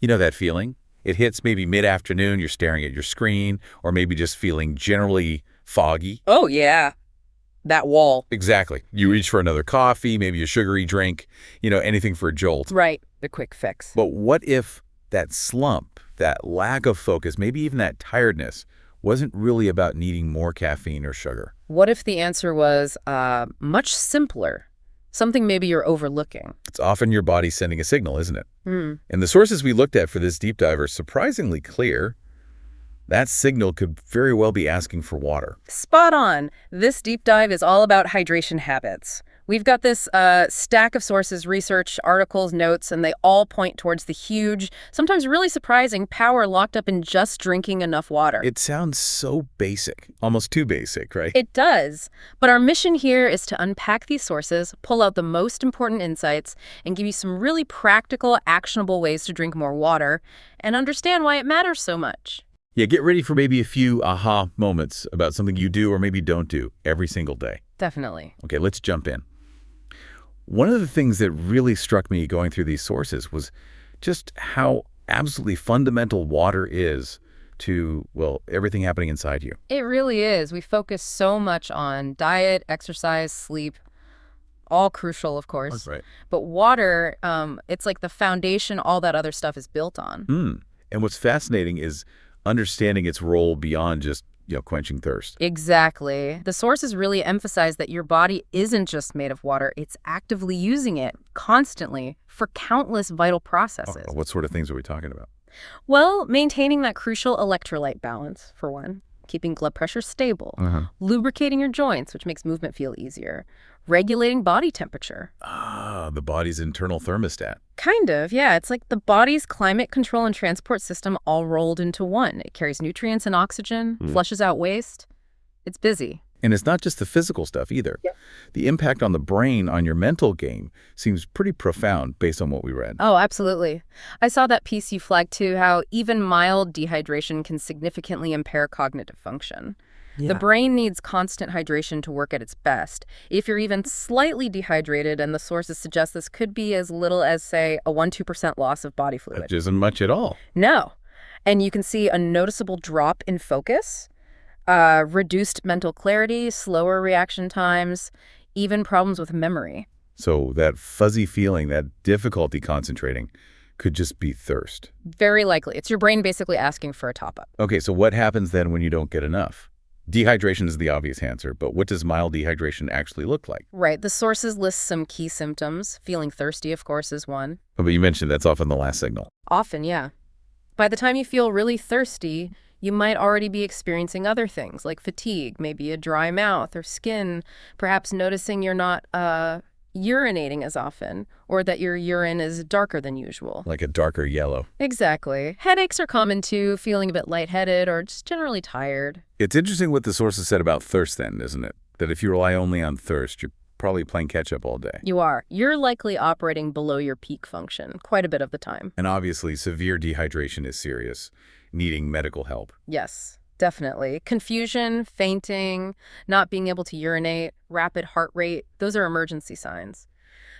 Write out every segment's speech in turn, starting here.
You know that feeling? It hits maybe mid-afternoon, you're staring at your screen, or maybe just feeling generally foggy. Oh, yeah. That wall. Exactly. You reach for another coffee, maybe a sugary drink, anything for a jolt. Right. The quick fix. But what if that slump, that lack of focus, maybe even that tiredness, wasn't really about needing more caffeine or sugar? What if the answer was much simpler? Something maybe you're overlooking. It's often your body sending a signal, isn't it? Hmm. And the sources we looked at for this deep dive are surprisingly clear. That signal could very well be asking for water. Spot on. This deep dive is all about hydration habits. We've got this stack of sources, research, articles, notes, and they all point towards the huge, sometimes really surprising power locked up in just drinking enough water. It sounds so basic, almost too basic, right? It does. But our mission here is to unpack these sources, pull out the most important insights, and give you some really practical, actionable ways to drink more water and understand why it matters so much. Yeah, get ready for maybe a few aha moments about something you do or maybe don't do every single day. Definitely. Okay, let's jump in. One of the things that really struck me going through these sources was just how absolutely fundamental water is to, well, everything happening inside you. It really is. We focus so much on diet, exercise, sleep, all crucial, of course. That's right. But water, it's like the foundation all that other stuff is built on. And what's fascinating is understanding its role beyond just, quenching thirst. Exactly. The sources really emphasize that your body isn't just made of water. It's actively using it constantly for countless vital processes. What sort of things are we talking about? Well, maintaining that crucial electrolyte balance, for one, keeping blood pressure stable, lubricating your joints, which makes movement feel easier, regulating body temperature. The body's internal thermostat. Kind of, yeah. It's like the body's climate control and transport system all rolled into one. It carries nutrients and oxygen, flushes out waste. It's busy. And it's not just the physical stuff either. Yep. The impact on the brain, on your mental game, seems pretty profound based on what we read. Oh, absolutely. I saw that piece you flagged too, how even mild dehydration can significantly impair cognitive function. Yeah. The brain needs constant hydration to work at its best. If you're even slightly dehydrated, and the sources suggest this could be as little as, say, a 1–2% loss of body fluid. Which isn't much at all. No. And you can see a noticeable drop in focus, reduced mental clarity, slower reaction times, even problems with memory. So that fuzzy feeling, that difficulty concentrating, could just be thirst. Very likely. It's your brain basically asking for a top-up. Okay, so what happens then when you don't get enough? Dehydration is the obvious answer, but what does mild dehydration actually look like? Right. The sources list some key symptoms. Feeling thirsty, of course, is one. Oh, but you mentioned that's often the last signal. Often, yeah. By the time you feel really thirsty, you might already be experiencing other things like fatigue, maybe a dry mouth or skin, perhaps noticing you're not urinating as often, or that your urine is darker than usual. Like a darker yellow. Exactly. Headaches are common too, feeling a bit lightheaded or just generally tired. It's interesting what the sources said about thirst then, isn't it? That if you rely only on thirst, you're probably playing catch-up all day. You are. You're likely operating below your peak function quite a bit of the time. And obviously, severe dehydration is serious, needing medical help. Yes. Definitely. Confusion, fainting, not being able to urinate, rapid heart rate, those are emergency signs.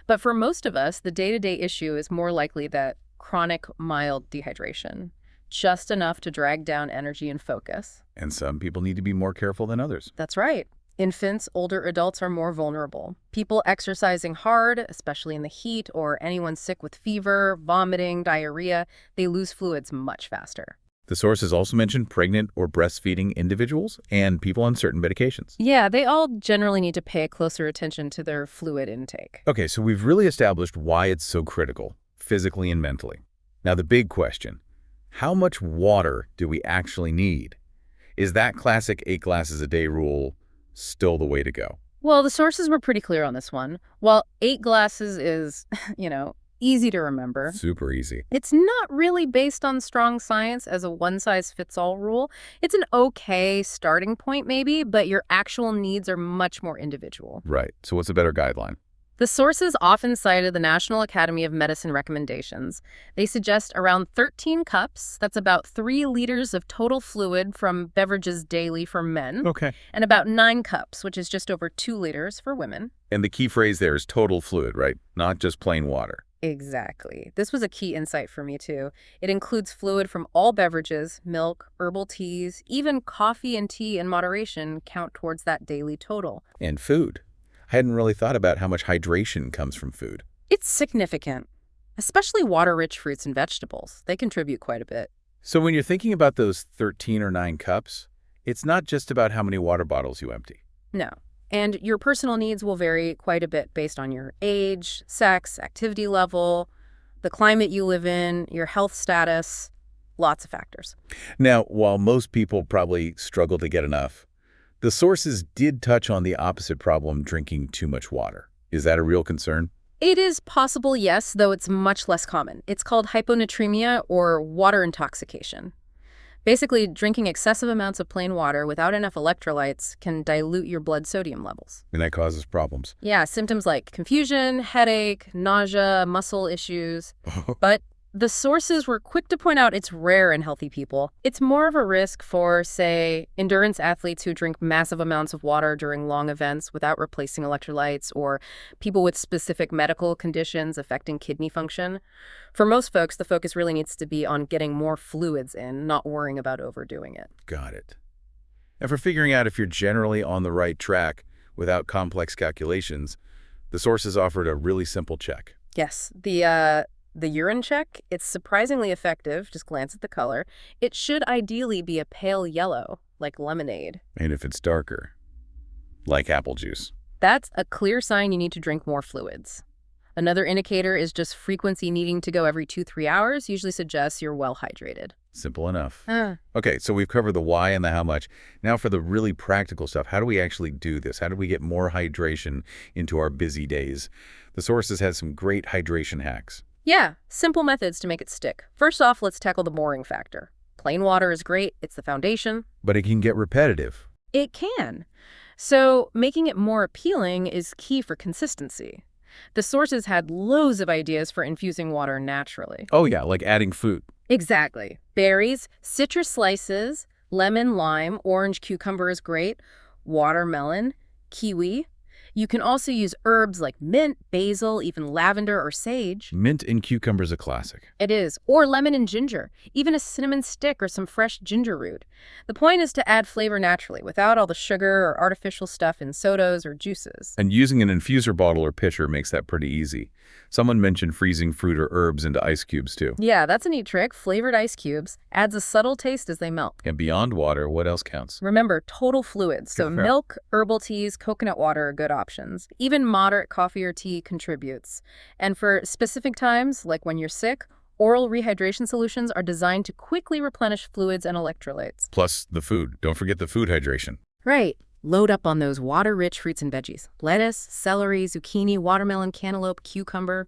But for most of us, the day-to-day issue is more likely that chronic mild dehydration, just enough to drag down energy and focus. And some people need to be more careful than others. That's right. Infants, older adults are more vulnerable. People exercising hard, especially in the heat, or anyone sick with fever, vomiting, diarrhea, they lose fluids much faster. The sources also mentioned pregnant or breastfeeding individuals and people on certain medications. Yeah, they all generally need to pay closer attention to their fluid intake. Okay, so we've really established why it's so critical, physically and mentally. Now the big question, how much water do we actually need? Is that classic 8 glasses a day rule still the way to go? Well, the sources were pretty clear on this one. While 8 glasses is, easy to remember. Super easy. It's not really based on strong science as a one-size-fits-all rule. It's an okay starting point maybe, but your actual needs are much more individual. Right. So what's a better guideline? The sources often cited the National Academy of Medicine recommendations. They suggest around 13 cups, that's about 3 liters of total fluid from beverages daily for men. Okay. And about 9 cups, which is just over 2 liters for women. And the key phrase there is total fluid, right? Not just plain water. Exactly. This was a key insight for me, too. It includes fluid from all beverages, milk, herbal teas, even coffee and tea in moderation count towards that daily total. And food. I hadn't really thought about how much hydration comes from food. It's significant, especially water-rich fruits and vegetables. They contribute quite a bit. So when you're thinking about those 13 or 9 cups, it's not just about how many water bottles you empty. No. And your personal needs will vary quite a bit based on your age, sex, activity level, the climate you live in, your health status, lots of factors. Now, while most people probably struggle to get enough, the sources did touch on the opposite problem, drinking too much water. Is that a real concern? It is possible, yes, though it's much less common. It's called hyponatremia or water intoxication. Basically, drinking excessive amounts of plain water without enough electrolytes can dilute your blood sodium levels. And that causes problems. Yeah, symptoms like confusion, headache, nausea, muscle issues. But the sources were quick to point out it's rare in healthy people. It's more of a risk for, say, endurance athletes who drink massive amounts of water during long events without replacing electrolytes, or people with specific medical conditions affecting kidney function. For most folks, the focus really needs to be on getting more fluids in, not worrying about overdoing it. Got it. And for figuring out if you're generally on the right track without complex calculations, the sources offered a really simple check. Yes, the urine check, it's surprisingly effective. Just glance at the color. It should ideally be a pale yellow, like lemonade. And if it's darker, like apple juice. That's a clear sign you need to drink more fluids. Another indicator is just frequency needing to go every 2-3 hours usually suggests you're well hydrated. Simple enough. Okay, so we've covered the why and the how much. Now for the really practical stuff, how do we actually do this? How do we get more hydration into our busy days? The sources had some great hydration hacks. Yeah, simple methods to make it stick. First off, let's tackle the boring factor. Plain water is great. It's the foundation. But it can get repetitive. It can. So making it more appealing is key for consistency. The sources had loads of ideas for infusing water naturally. Oh yeah, like adding fruit. Exactly. Berries, citrus slices, lemon, lime, orange, cucumber is great, watermelon, kiwi. You can also use herbs like mint, basil, even lavender or sage. Mint and cucumber is a classic. It is. Or lemon and ginger, even a cinnamon stick or some fresh ginger root. The point is to add flavor naturally, without all the sugar or artificial stuff in sodas or juices. And using an infuser bottle or pitcher makes that pretty easy. Someone mentioned freezing fruit or herbs into ice cubes too. Yeah, that's a neat trick. Flavored ice cubes adds a subtle taste as they melt. And beyond water, what else counts? Remember, total fluids. So milk, herbal teas, coconut water are good options. Even moderate coffee or tea contributes. And for specific times, like when you're sick, oral rehydration solutions are designed to quickly replenish fluids and electrolytes. Plus the food. Don't forget the food hydration. Right. Load up on those water-rich fruits and veggies. Lettuce, celery, zucchini, watermelon, cantaloupe, cucumber,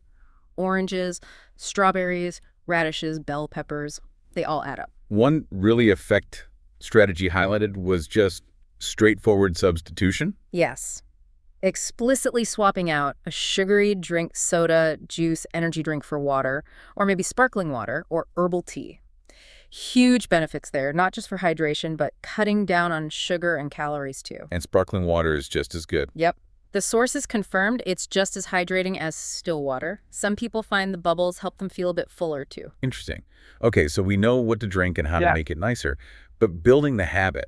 oranges, strawberries, radishes, bell peppers. They all add up. One really effective strategy highlighted was just straightforward substitution. Yes. Explicitly swapping out a sugary drink, soda, juice, energy drink for water, or maybe sparkling water or herbal tea. Huge benefits there, not just for hydration, but cutting down on sugar and calories too. And sparkling water is just as good. Yep. The sources confirmed it's just as hydrating as still water. Some people find the bubbles help them feel a bit fuller too. Interesting. Okay, so we know what to drink and how to make it nicer, but building the habit,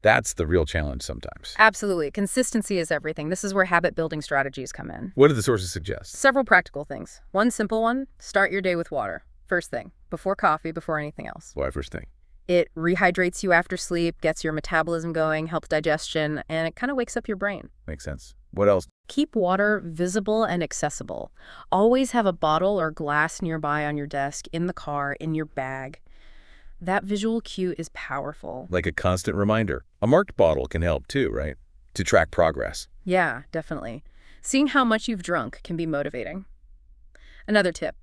that's the real challenge sometimes. Absolutely. Consistency is everything. This is where habit-building strategies come in. What do the sources suggest? Several practical things. One simple one, start your day with water. First thing, before coffee, before anything else. Why first thing? It rehydrates you after sleep, gets your metabolism going, helps digestion, and it kind of wakes up your brain. Makes sense. What else? Keep water visible and accessible. Always have a bottle or glass nearby on your desk, in the car, in your bag. That visual cue is powerful. Like a constant reminder. A marked bottle can help too, right? To track progress. Yeah, definitely. Seeing how much you've drunk can be motivating. Another tip.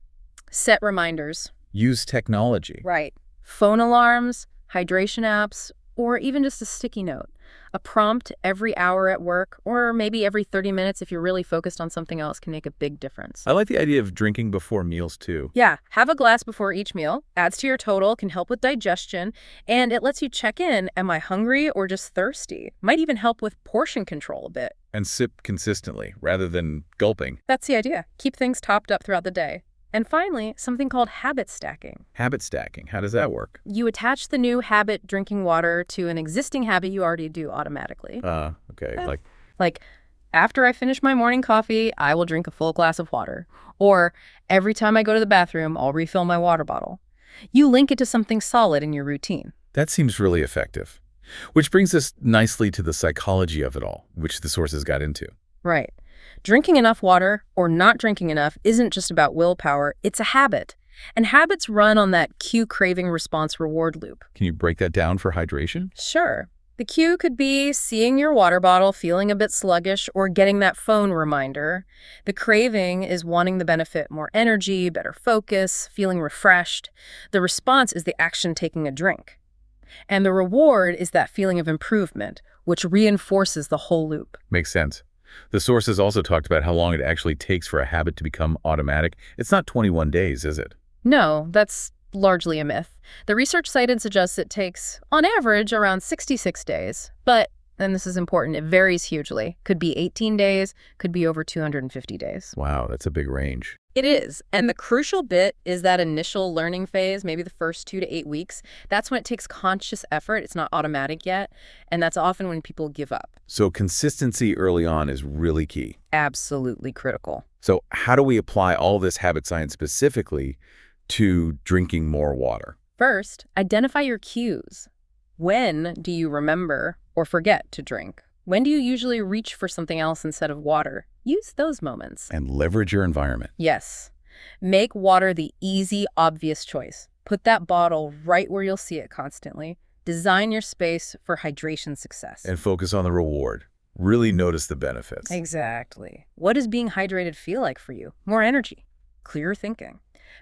Set reminders. Use technology. Right. Phone alarms, hydration apps, or even just a sticky note. A prompt every hour at work, or maybe every 30 minutes if you're really focused on something else, can make a big difference. I like the idea of drinking before meals too. Yeah, have a glass before each meal, adds to your total, can help with digestion, and it lets you check in, am I hungry or just thirsty? Might even help with portion control a bit. And sip consistently rather than gulping. That's the idea. Keep things topped up throughout the day. And finally, something called habit stacking. Habit stacking, how does that work? You attach the new habit, drinking water, to an existing habit you already do automatically. Okay, Like, after I finish my morning coffee, I will drink a full glass of water. Or every time I go to the bathroom, I'll refill my water bottle. You link it to something solid in your routine. that seems really effective. Which brings us nicely to the psychology of it all, which the sources got into. Right. Drinking enough water or not drinking enough isn't just about willpower, it's a habit. And habits run on that cue craving response reward loop. Can you break that down for hydration? Sure. The cue could be seeing your water bottle, feeling a bit sluggish, or getting that phone reminder. The craving is wanting the benefit, more energy, better focus, feeling refreshed. The response is the action, taking a drink. And the reward is that feeling of improvement, which reinforces the whole loop. Makes sense. The sources also talked about how long it actually takes for a habit to become automatic. It's not 21 days, is it? No, that's largely a myth. The research cited suggests it takes, on average, around 66 days. But, and this is important, it varies hugely. Could be 18 days, could be over 250 days. Wow, that's a big range. It is. And the crucial bit is that initial learning phase, maybe the first 2 to 8 weeks. That's when it takes conscious effort. It's not automatic yet. And that's often when people give up. So consistency early on is really key. Absolutely critical. So how do we apply all this habit science specifically to drinking more water? First, identify your cues. When do you remember or forget to drink? When do you usually reach for something else instead of water? Use those moments. And leverage your environment. Yes. Make water the easy, obvious choice. Put that bottle right where you'll see it constantly. Design your space for hydration success. And focus on the reward. Really notice the benefits. Exactly. What does being hydrated feel like for you? More energy, clearer thinking,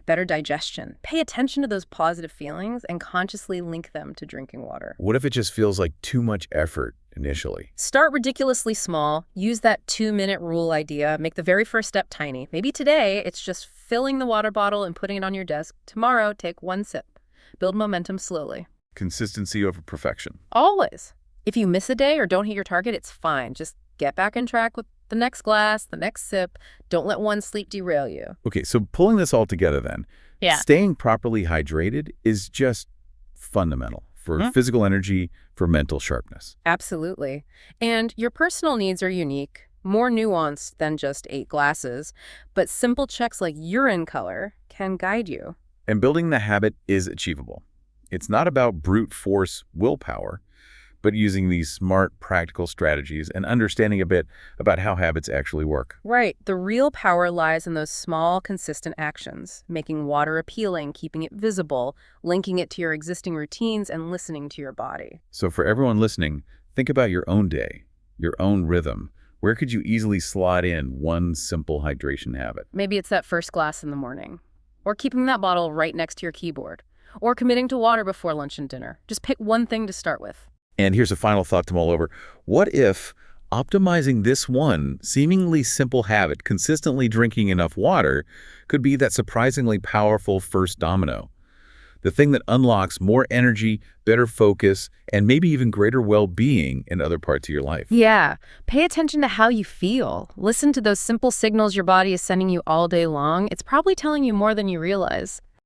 better digestion. Pay attention to those positive feelings and consciously link them to drinking water. What if it just feels like too much effort initially? Start ridiculously small. Use that 2-minute rule idea. Make the very first step tiny. Maybe today it's just filling the water bottle and putting it on your desk. Tomorrow, take 1 sip. Build momentum slowly. Consistency over perfection. Always. If you miss a day or don't hit your target, it's fine. Just get back on track with the next glass, the next sip. Don't let one sleep derail you. Okay, so pulling this all together then, staying properly hydrated is just fundamental for physical energy, for mental sharpness. Absolutely. And your personal needs are unique, more nuanced than just 8 glasses, but simple checks like urine color can guide you. And building the habit is achievable. It's not about brute force willpower, but using these smart, practical strategies and understanding a bit about how habits actually work. Right. The real power lies in those small, consistent actions, making water appealing, keeping it visible, linking it to your existing routines, and listening to your body. So for everyone listening, think about your own day, your own rhythm. Where could you easily slot in one simple hydration habit? Maybe it's that first glass in the morning, or keeping that bottle right next to your keyboard, or committing to water before lunch and dinner. Just pick one thing to start with. And here's a final thought to mull over. What if optimizing this one seemingly simple habit, consistently drinking enough water, could be that surprisingly powerful first domino? The thing that unlocks more energy, better focus, and maybe even greater well-being in other parts of your life. Yeah. Pay attention to how you feel. Listen to those simple signals your body is sending you all day long. It's probably telling you more than you realize.